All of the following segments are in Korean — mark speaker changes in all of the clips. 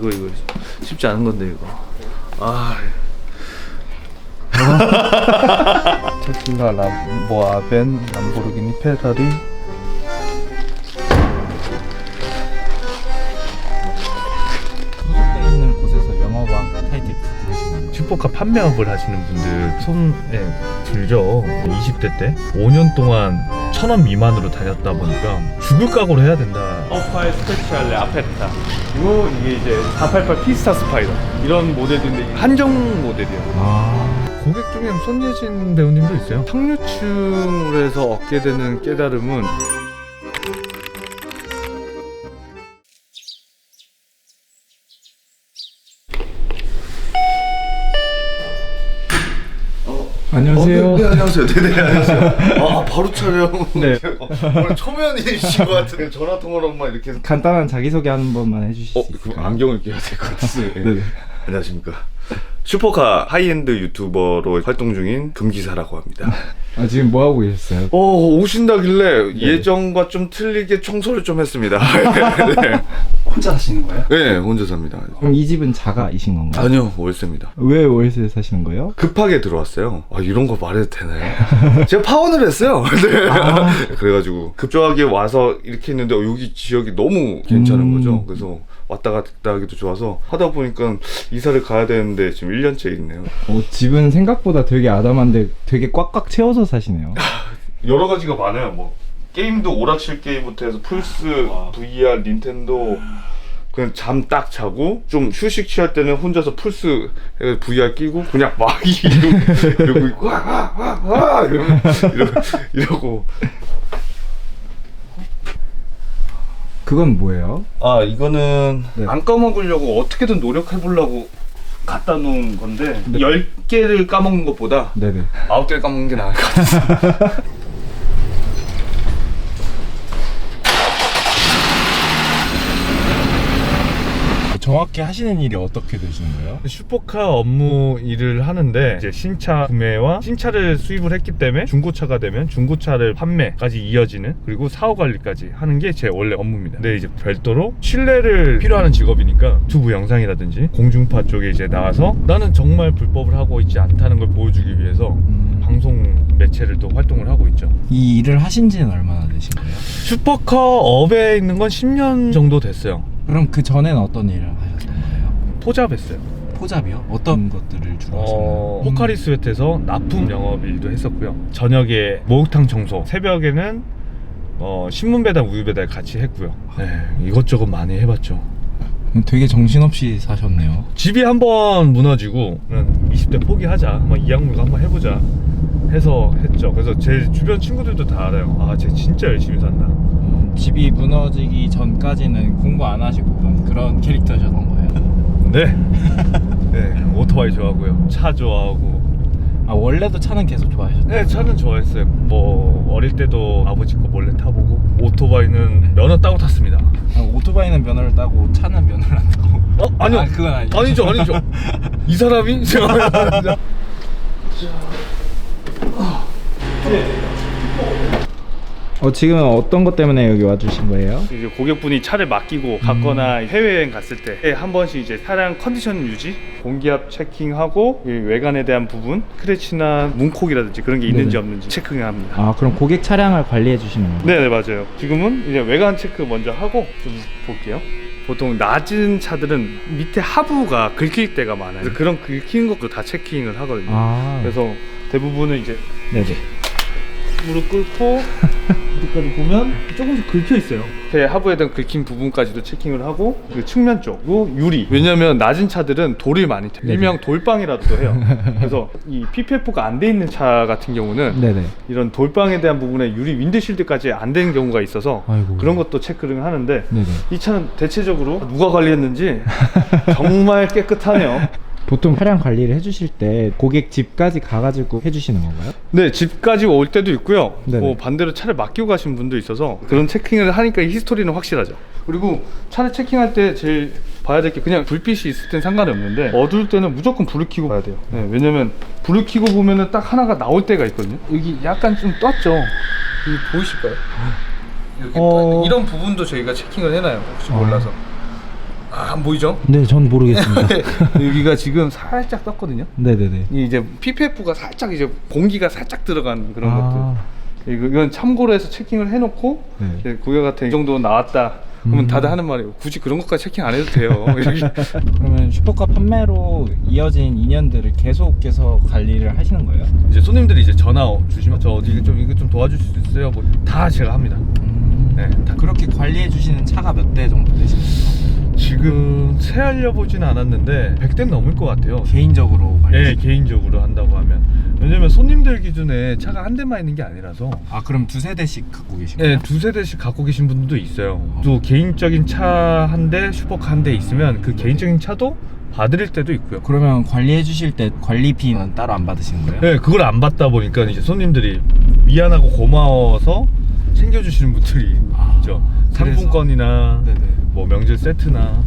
Speaker 1: 이거 쉽지 않은 건데 이거. 아.
Speaker 2: 테슬라, 벤, 람보르기니, 페라리. 소속돼 있는 곳에서 영어방 타이틀 부르시는
Speaker 1: 슈퍼카 판매업을 하시는 분들 손에 들죠. 20대 때 5년 동안 1,000원 미만으로 다녔다 보니까 죽을 각오를 해야 된다. 어파의 스페셜레 아페타. 그리고 이게 이제 488 피스타 스파이더 이런 모델인데 한정 모델이에요. 고객 중에 손예진 배우님도 있어요. 상류층으로 해서 얻게 되는 깨달음은
Speaker 2: 안녕하세요.
Speaker 3: 네, 안녕하세요. 네네, 안녕하세요. 아, 바로 촬영.
Speaker 2: 네.
Speaker 3: 오늘 초면이신 것 같은데 전화 통화로만 이렇게 해서.
Speaker 2: 간단한 자기소개 한 번만 해주실 수 있을까요?
Speaker 3: 안경을 껴야 될 것 같아요.
Speaker 2: 네네.
Speaker 3: 안녕하십니까. 슈퍼카 하이엔드 유튜버로 활동 중인 금기사라고 합니다.
Speaker 2: 지금 뭐 하고 계셨어요?
Speaker 3: 오신다길래 예전과 좀 틀리게 청소를 좀 했습니다. 네.
Speaker 2: 혼자 사시는 거예요?
Speaker 3: 네, 혼자 삽니다.
Speaker 2: 그럼 이 집은 자가이신 건가요?
Speaker 3: 아니요, 월세입니다.
Speaker 2: 왜 월세에 사시는 거예요?
Speaker 3: 급하게 들어왔어요. 이런 거 말해도 되나요? 제가 파혼을 했어요. 네. 그래가지고 급조하게 와서 이렇게 했는데 여기 지역이 너무 괜찮은 거죠. 그래서 왔다 갔다 하기도 좋아서 하다 보니까 이사를 가야 되는데 지금 1년째 있네요.
Speaker 2: 집은 생각보다 되게 아담한데 되게 꽉꽉 채워서 사시네요.
Speaker 3: 여러 가지가 많아요. 뭐 게임도 오락실 게임부터 해서 플스, VR, 닌텐도 그냥 잠 딱 자고 좀 휴식 취할 때는 혼자서 플스 VR 끼고 그냥 막 이러고 와 이러고
Speaker 2: 그건 뭐예요?
Speaker 3: 이거는
Speaker 2: 네.
Speaker 3: 안 까먹으려고 어떻게든 노력해 보려고 갖다 놓은 건데
Speaker 2: 네.
Speaker 3: 10개를 까먹는 것보다
Speaker 2: 네네.
Speaker 3: 9개를 까먹는 게 나을 것 같아요.
Speaker 2: 정확히 하시는 일이 어떻게 되시는 거예요?
Speaker 1: 슈퍼카 업무 일을 하는데 이제 신차 구매와 신차를 수입을 했기 때문에 중고차가 되면 중고차를 판매까지 이어지는 그리고 사후 관리까지 하는 게 제 원래 업무입니다. 근데 이제 별도로 신뢰를 필요하는 직업이니까 유튜브 영상이라든지 공중파 쪽에 이제 나와서 나는 정말 불법을 하고 있지 않다는 걸 보여주기 위해서 방송 매체를 또 활동을 하고 있죠.
Speaker 2: 이 일을 하신 지는 얼마나 되신 거예요?
Speaker 1: 슈퍼카 업에 있는 건 10년 정도 됐어요.
Speaker 2: 그럼 그 전에는 어떤 일을 하셨던 거예요?
Speaker 1: 포잡했어요.
Speaker 2: 포잡이요? 어떤 것들을 주로 하셨나요?
Speaker 1: 포카리 스웨트에서 납품 영업일도 했었고요. 저녁에 목욕탕 청소, 새벽에는 신문 배달, 우유 배달 같이 했고요. 네, 이것저것 많이 해봤죠.
Speaker 2: 되게 정신없이 사셨네요.
Speaker 1: 집이 한번 무너지고 20대 포기하자, 한번 이 악물고 한번 해보자 해서 했죠. 그래서 제 주변 친구들도 다 알아요. 쟤 진짜 열심히 산다.
Speaker 2: 집이 무너지기 전까지는 공부 안 하시고 그런 캐릭터셨던 거예요?
Speaker 1: 네. 네, 오토바이 좋아하고요. 차 좋아하고.
Speaker 2: 원래도 차는 계속 좋아하셨나요?
Speaker 1: 네, 차는 좋아했어요. 뭐 어릴 때도 아버지 거 몰래 타보고, 오토바이는 면허 따고 탔습니다.
Speaker 2: 오토바이는 면허를 따고 차는 면허를 안 따고.
Speaker 1: 아니요.
Speaker 2: 그건 아니죠.
Speaker 1: 아니죠. 이 사람이?
Speaker 2: 지금은 어떤 것 때문에 여기 와주신 거예요?
Speaker 1: 이제 고객분이 차를 맡기고 갔거나 해외여행 갔을 때 한 번씩 이제 차량 컨디션 유지, 공기압 체킹하고 이 외관에 대한 부분, 스크래치나 문콕이라든지 그런 게 있는지
Speaker 2: 네네.
Speaker 1: 없는지 체크합니다.
Speaker 2: 그럼 고객 차량을 관리해 주시는 거예요?
Speaker 1: 네, 맞아요. 지금은 이제 외관 체크 먼저 하고 좀 볼게요. 보통 낮은 차들은 밑에 하부가 긁힐 때가 많아요. 그래서 그런 긁히는 것도 다 체킹을 하거든요. 그래서 대부분은 이제
Speaker 2: 네네.
Speaker 1: 무릎 꿇고 밑까지 보면 조금씩 긁혀 있어요. 배 하부에 대한 긁힌 부분까지도 체킹을 하고, 그 측면 쪽, 그 유리. 왜냐면 낮은 차들은 돌을 많이 태요. 일명 돌방이라고도 해요. 그래서 이 PPF가 안 돼 있는 차 같은 경우는
Speaker 2: 네네.
Speaker 1: 이런 돌방에 대한 부분에 유리 윈드실드까지 안 되는 경우가 있어서
Speaker 2: 아이고.
Speaker 1: 그런 것도 체크를 하는데,
Speaker 2: 네네.
Speaker 1: 이 차는 대체적으로 누가 관리했는지 정말 깨끗하네요.
Speaker 2: 보통 차량 관리를 해주실 때 고객 집까지 가가지고 해주시는 건가요?
Speaker 1: 네, 집까지 올 때도 있고요.
Speaker 2: 네네.
Speaker 1: 반대로 차를 맡기고 가신 분도 있어서 그런 체킹을 하니까 히스토리는 확실하죠. 그리고 차를 체킹할 때 제일 봐야 될 게, 그냥 불빛이 있을 땐 상관이 없는데 어두울 때는 무조건 불을 켜고 봐야 돼요. 네, 왜냐면 불을 켜고 보면은 딱 하나가 나올 때가 있거든요. 여기 약간 좀 떴죠. 여기 보이실까요? 이렇게 이런 부분도 저희가 체킹을 해놔요. 혹시 몰라서. 안 보이죠?
Speaker 2: 네, 전 모르겠습니다.
Speaker 1: 여기가 지금 살짝 떴거든요.
Speaker 2: 네네네.
Speaker 1: 이 이제 PPF가 살짝 이제 공기가 살짝 들어간 그런
Speaker 2: 아.
Speaker 1: 것들. 이건 참고로 해서 체킹을 해놓고
Speaker 2: 네.
Speaker 1: 이제 구역 같은 이 정도 나왔다. 그러면 다들 하는 말이에요. 굳이 그런 것까지 체킹 안 해도 돼요. 이렇게.
Speaker 2: 그러면 슈퍼카 판매로 이어진 인연들을 계속해서 관리를 하시는 거예요?
Speaker 1: 이제 손님들이 이제 전화 주시면 저 어디 이거 좀 도와줄 수 있어요? 뭐 다 제가 합니다. 네, 다.
Speaker 2: 그렇게 관리해 주시는 차가 몇 대 정도 되시나요?
Speaker 1: 지금 세알려 보진 않았는데 100대 넘을 것 같아요.
Speaker 2: 개인적으로 관리.
Speaker 1: 네, 개인적으로 한다고 하면. 왜냐면 손님들 기준에 차가 한 대만 있는 게 아니라서.
Speaker 2: 아, 그럼 두세 대씩 갖고 계신가요?
Speaker 1: 네, 두세 대씩 갖고 계신 분들도 있어요. 또 개인적인 차 한 대, 슈퍼카 한 대 있으면 그 개인적인 차도 봐드릴 때도 있고요.
Speaker 2: 그러면 관리해 주실 때 관리비는 따로 안 받으시는 거예요?
Speaker 1: 네, 그걸 안 받다 보니까 이제 손님들이 미안하고 고마워서 챙겨주시는 분들이 있죠. 상품권이나
Speaker 2: 네네.
Speaker 1: 뭐 명절 세트나.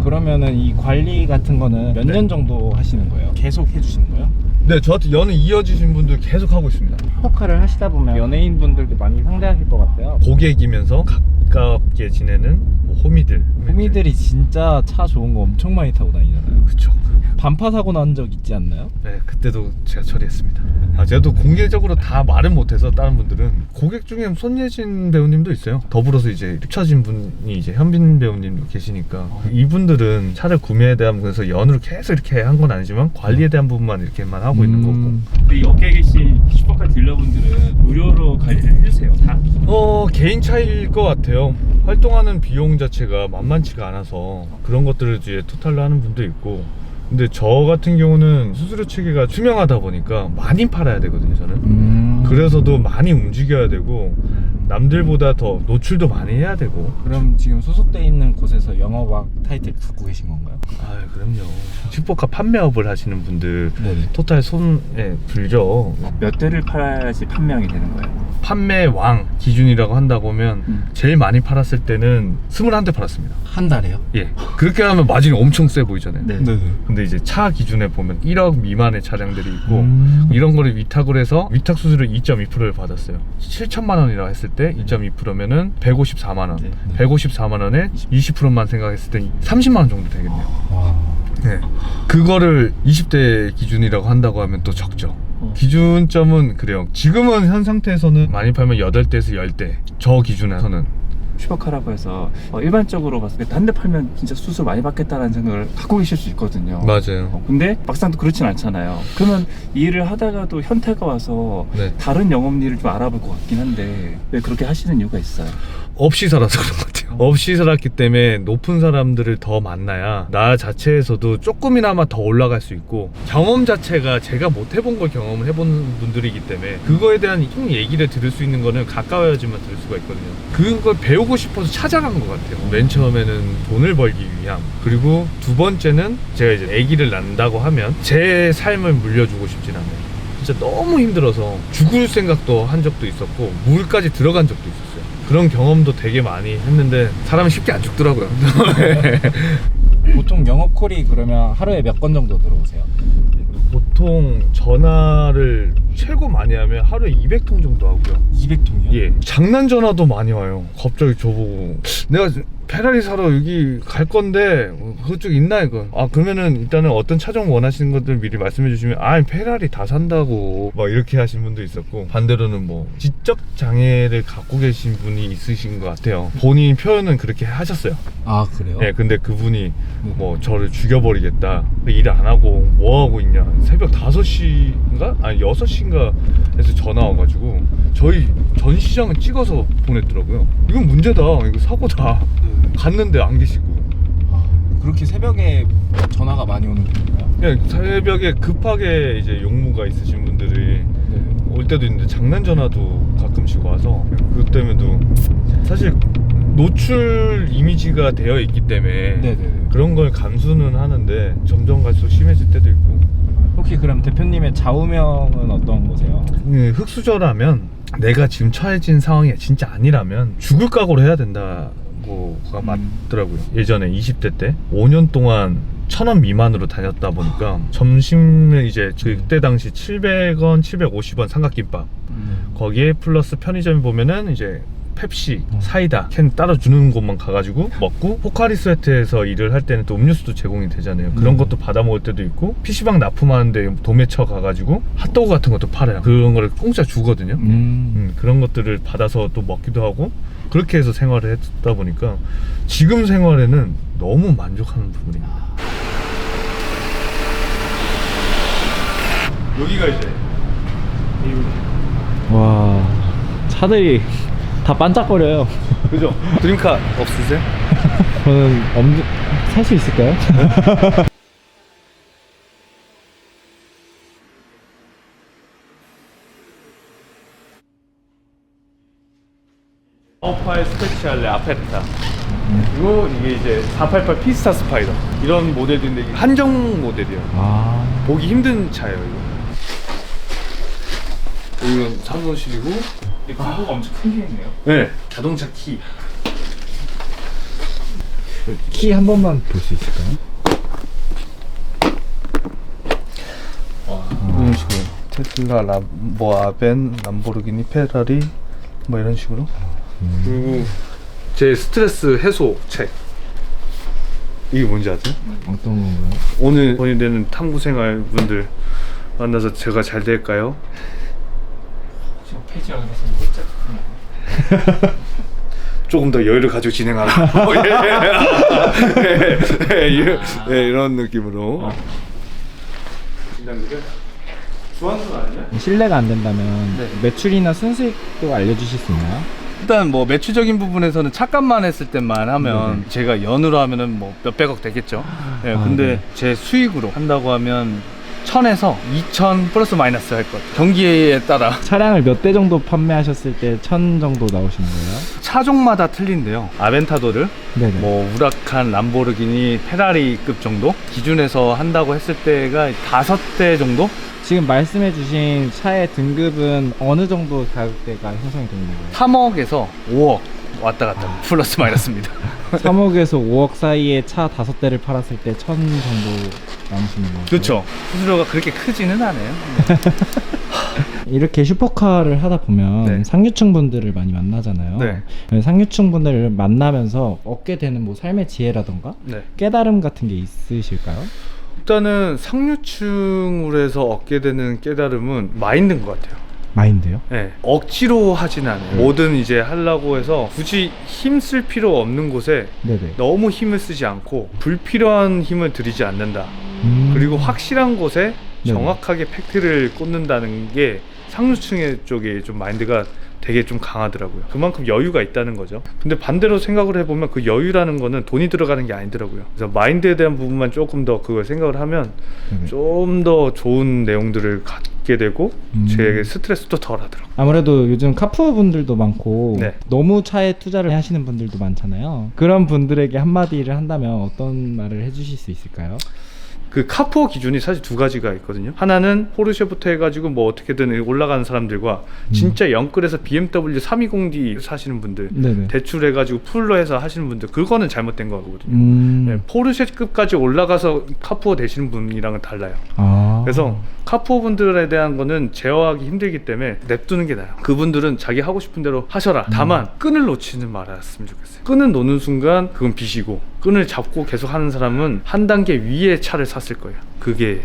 Speaker 2: 그러면은 이 관리 같은 거는 몇 년 정도 하시는 거예요? 계속 해주시는 거예요?
Speaker 1: 네, 저한테 연은 이어지신 분들 계속 하고 있습니다.
Speaker 2: 슈퍼카를 하시다 보면 연예인 분들도 많이 상대하실 것 같아요.
Speaker 1: 고객이면서 가깝게 지내는 뭐 호미들.
Speaker 2: 호미들이 진짜 차 좋은 거 엄청 많이 타고 다니잖아요.
Speaker 1: 그쵸.
Speaker 2: 반파 사고 난 적 있지 않나요?
Speaker 1: 네, 그때도 제가 처리했습니다. 제가 또 공개적으로 다 말은 못해서 다른 분들은 고객 중에 손예진 배우님도 있어요. 더불어서 이제 잊혀진 분이 이제 현빈 배우님 계시니까 이분들은 차를 구매에 대한 그래서 연으로 계속 이렇게 한 건 아니지만 관리에 대한 부분만 이렇게만 하고 있는 거고.
Speaker 4: 근데 옆에 계신 슈퍼카 딜러분들은 무료로 관리를 해주세요, 다?
Speaker 1: 개인 차이일 것 같아요. 활동하는 비용 자체가 만만치가 않아서 그런 것들을 이제 토탈로 하는 분도 있고. 근데 저 같은 경우는 수수료 체계가 투명하다 보니까 많이 팔아야 되거든요, 저는. 그래서도 많이 움직여야 되고 남들보다 더 노출도 많이 해야 되고.
Speaker 2: 그럼 지금 소속돼 있는 곳에서 영업왕 타이틀 갖고 계신 건가요?
Speaker 1: 아, 그럼요. 슈퍼카 판매업을 하시는 분들
Speaker 2: 네네.
Speaker 1: 토탈 손에 들죠.
Speaker 4: 몇 대를 팔아야지 판매왕이 되는 거예요?
Speaker 1: 판매왕 기준이라고 한다고 하면 제일 많이 팔았을 때는 21대 팔았습니다.
Speaker 2: 한 달에요?
Speaker 1: 예. 그렇게 하면 마진이 엄청 세 보이잖아요.
Speaker 4: 네.
Speaker 2: 네네.
Speaker 1: 근데 이제 차 기준에 보면 1억 미만의 차량들이 있고 이런 거를 위탁을 해서 위탁 수수료 2.2%를 받았어요. 7천만 원이라고 했을 때 2.2%면은 154만 원.
Speaker 4: 네.
Speaker 1: 154만 원에 20%만 생각했을 때 30만 원 정도 되겠네요.
Speaker 2: 와.
Speaker 1: 네. 그거를 20대 기준이라고 한다고 하면 또 적죠. 기준점은 그래요. 지금은 현 상태에서는 많이 팔면 8대에서 10대. 저 기준에서는.
Speaker 4: 슈퍼카라고 해서 일반적으로 봤을 때 한 대 팔면 진짜 수수료 많이 받겠다라는 생각을 갖고 계실 수 있거든요.
Speaker 1: 맞아요.
Speaker 4: 근데 막상 또 그렇진 않잖아요. 그러면 이 일을 하다가도 현태가 와서
Speaker 1: 네.
Speaker 4: 다른 영업일을 좀 알아볼 것 같긴 한데 왜 그렇게 하시는 이유가 있어요?
Speaker 1: 없이 살아서 그런 것 같아요. 없이 살았기 때문에 높은 사람들을 더 만나야 나 자체에서도 조금이나마 더 올라갈 수 있고 경험 자체가 제가 못 해본 걸 경험을 해본 분들이기 때문에 그거에 대한 총 얘기를 들을 수 있는 거는 가까워야지만 들을 수가 있거든요. 그걸 배우고 싶어서 찾아간 것 같아요. 맨 처음에는 돈을 벌기 위함, 그리고 두 번째는 제가 이제 아기를 낳는다고 하면 제 삶을 물려주고 싶진 않아요. 진짜 너무 힘들어서 죽을 생각도 한 적도 있었고 물까지 들어간 적도 있었어요. 그런 경험도 되게 많이 했는데 사람이 쉽게 안 죽더라고요.
Speaker 2: 보통 영업콜이 그러면 하루에 몇 건 정도 들어오세요?
Speaker 1: 보통 전화를 최고 많이 하면 하루에 200통 정도 하고요.
Speaker 2: 200통이요?
Speaker 1: 예. 장난 전화도 많이 와요. 갑자기 저보고 내가 페라리 사러 여기 갈 건데 그쪽 있나 이거. 아, 그러면은 일단은 어떤 차종 원하시는 것들 미리 말씀해 주시면 아, 페라리 다 산다고 막 이렇게 하신 분도 있었고, 반대로는 뭐 지적 장애를 갖고 계신 분이 있으신 것 같아요. 본인 표현은 그렇게 하셨어요.
Speaker 2: 아, 그래요?
Speaker 1: 네, 근데 그분이 뭐 저를 죽여버리겠다, 일 안 하고 뭐 하고 있냐, 새벽 5시인가? 아니 6시인가 해서 전화 와가지고 저희 전시장을 찍어서 보냈더라고요. 이건 문제다, 이거 사고다. 갔는데 안 계시고.
Speaker 2: 그렇게 새벽에 전화가 많이 오는 건가요?
Speaker 1: 그냥 새벽에 급하게 이제 용무가 있으신 분들이 올 때도 있는데 장난 전화도 가끔씩 와서 그것 때문에도 사실 노출 이미지가 되어 있기 때문에
Speaker 2: 네네.
Speaker 1: 그런 걸 감수는 하는데 점점 갈수록 심해질 때도 있고.
Speaker 2: 혹시 그럼 대표님의 좌우명은 어떤 거세요?
Speaker 1: 흑수저라면 내가 지금 처해진 상황이 진짜 아니라면 죽을 각오를 해야 된다고가 맞더라고요. 예전에 20대 때 5년 동안 1,000원 미만으로 다녔다 보니까 점심을 이제 그때 당시 700원, 750원 삼각김밥 거기에 플러스 편의점에 보면은 이제 펩시, 사이다 캔 따로 주는 곳만 가가지고 먹고, 포카리 스웨트에서 일을 할 때는 또 음료수도 제공이 되잖아요. 그런 것도 받아 먹을 때도 있고, PC방 납품하는데 도매처 가가지고 핫도그 같은 것도 팔아요. 그런 거를 공짜 주거든요. 그런 것들을 받아서 또 먹기도 하고, 그렇게 해서 생활을 했다 보니까 지금 생활에는 너무 만족하는 부분입니다. 여기가 이제
Speaker 2: 와, 차들이 다 반짝거려요.
Speaker 1: 그죠? 드림카 없으세요?
Speaker 2: 저는 살 수 있을까요?
Speaker 1: 파이 스페셜레 아페타. 그리고 이게 이제 488 피스타 스파이더, 이런 모델인데 이게 한정 모델이에요.
Speaker 2: 아,
Speaker 1: 보기 힘든 차예요 이거. 이건 사무실이고,
Speaker 4: 공부가 엄청 큰 게 있네요.
Speaker 1: 네, 자동차 키.
Speaker 2: 키 한 번만 볼 수 있을까요?
Speaker 1: 이런 식으로 테슬라, 뭐 아벤, 람보르기니, 페라리, 뭐 이런 식으로. 그리고 제 스트레스 해소 책. 이게 뭔지 아세요?
Speaker 2: 어떤 건가요?
Speaker 1: 오늘 본인되는 탐구생활 분들 만나서 제가 잘 될까요?
Speaker 4: 지금 페이지가 그래서 살짝
Speaker 1: 조금 더 여유를 가지고 진행하라. 이런 느낌으로. 진단기를 주한수 아니냐?
Speaker 2: 실례가 안 된다면 매출이나 순수익도 알려주실 수 있나요?
Speaker 1: 일단 뭐 매출적인 부분에서는 차값만 했을 때만 하면 제가 연으로 하면은 뭐 몇백억 되겠죠. 네, 근데 제 수익으로 한다고 하면 1000에서 2000 플러스 마이너스 할 것 같아요. 경기에 따라
Speaker 2: 차량을 몇 대 정도 판매하셨을 때 1000 정도 나오시는 거예요?
Speaker 1: 차종마다 틀린데요. 아벤타도를
Speaker 2: 네네.
Speaker 1: 뭐 우라칸, 람보르기니, 페라리급 정도 기준에서 한다고 했을 때가 5대 정도?
Speaker 2: 지금 말씀해주신 차의 등급은 어느 정도 가격대가 형성이 되는 거예요?
Speaker 1: 3억에서 5억 왔다 갔다 플러스 마이너스입니다.
Speaker 2: 3억에서 5억 사이에 차 5대를 팔았을 때 1000 정도 남으시는 거예요?
Speaker 1: 그렇죠. 수수료가 그렇게 크지는 않아요.
Speaker 2: 이렇게 슈퍼카를 하다 보면
Speaker 1: 네.
Speaker 2: 상류층 분들을 많이 만나잖아요.
Speaker 1: 네.
Speaker 2: 상류층 분들을 만나면서 얻게 되는 뭐 삶의 지혜라던가
Speaker 1: 네.
Speaker 2: 깨달음 같은 게 있으실까요?
Speaker 1: 일단은 상류층으로 해서 얻게 되는 깨달음은 마인드인 것 같아요.
Speaker 2: 마인드요?
Speaker 1: 네. 억지로 하진 않아요. 뭐든 이제 하려고 해서 굳이 힘쓸 필요 없는 곳에
Speaker 2: 네네.
Speaker 1: 너무 힘을 쓰지 않고 불필요한 힘을 들이지 않는다. 그리고 확실한 곳에
Speaker 2: 네네.
Speaker 1: 정확하게 팩트를 꽂는다는 게 상류층의 쪽에 좀 마인드가 되게 좀 강하더라고요. 그만큼 여유가 있다는 거죠. 근데 반대로 생각을 해보면 그 여유라는 거는 돈이 들어가는 게 아니더라고요. 그래서 마인드에 대한 부분만 조금 더 그걸 생각을 하면 좀 더 좋은 내용들을 갖게 되고 제 스트레스도 덜 하더라고요.
Speaker 2: 아무래도 요즘 카푸어 분들도 많고
Speaker 1: 네.
Speaker 2: 너무 차에 투자를 하시는 분들도 많잖아요. 그런 분들에게 한마디를 한다면 어떤 말을 해주실 수 있을까요?
Speaker 1: 그 카푸어 기준이 사실 두 가지가 있거든요. 하나는 포르쉐부터 해가지고 뭐 어떻게든 올라가는 사람들과 진짜 영끌에서 BMW 320D 사시는 분들,
Speaker 2: 네네.
Speaker 1: 대출해가지고 풀로 해서 하시는 분들, 그거는 잘못된 거거든요. 네, 포르쉐급까지 올라가서 카푸어 되시는 분이랑은 달라요.
Speaker 2: 아.
Speaker 1: 그래서 카푸어 분들에 대한 거는 제어하기 힘들기 때문에 냅두는 게 나아요. 그분들은 자기 하고 싶은 대로 하셔라. 다만 끈을 놓치는 말았으면 좋겠어요. 끈을 놓는 순간 그건 빚이고, 끈을 잡고 계속 하는 사람은 한 단계 위에 차를 샀을 거예요. 그게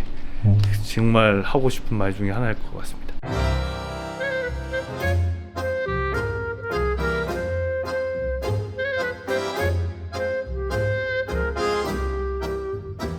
Speaker 1: 정말 하고 싶은 말 중에 하나일 것 같습니다.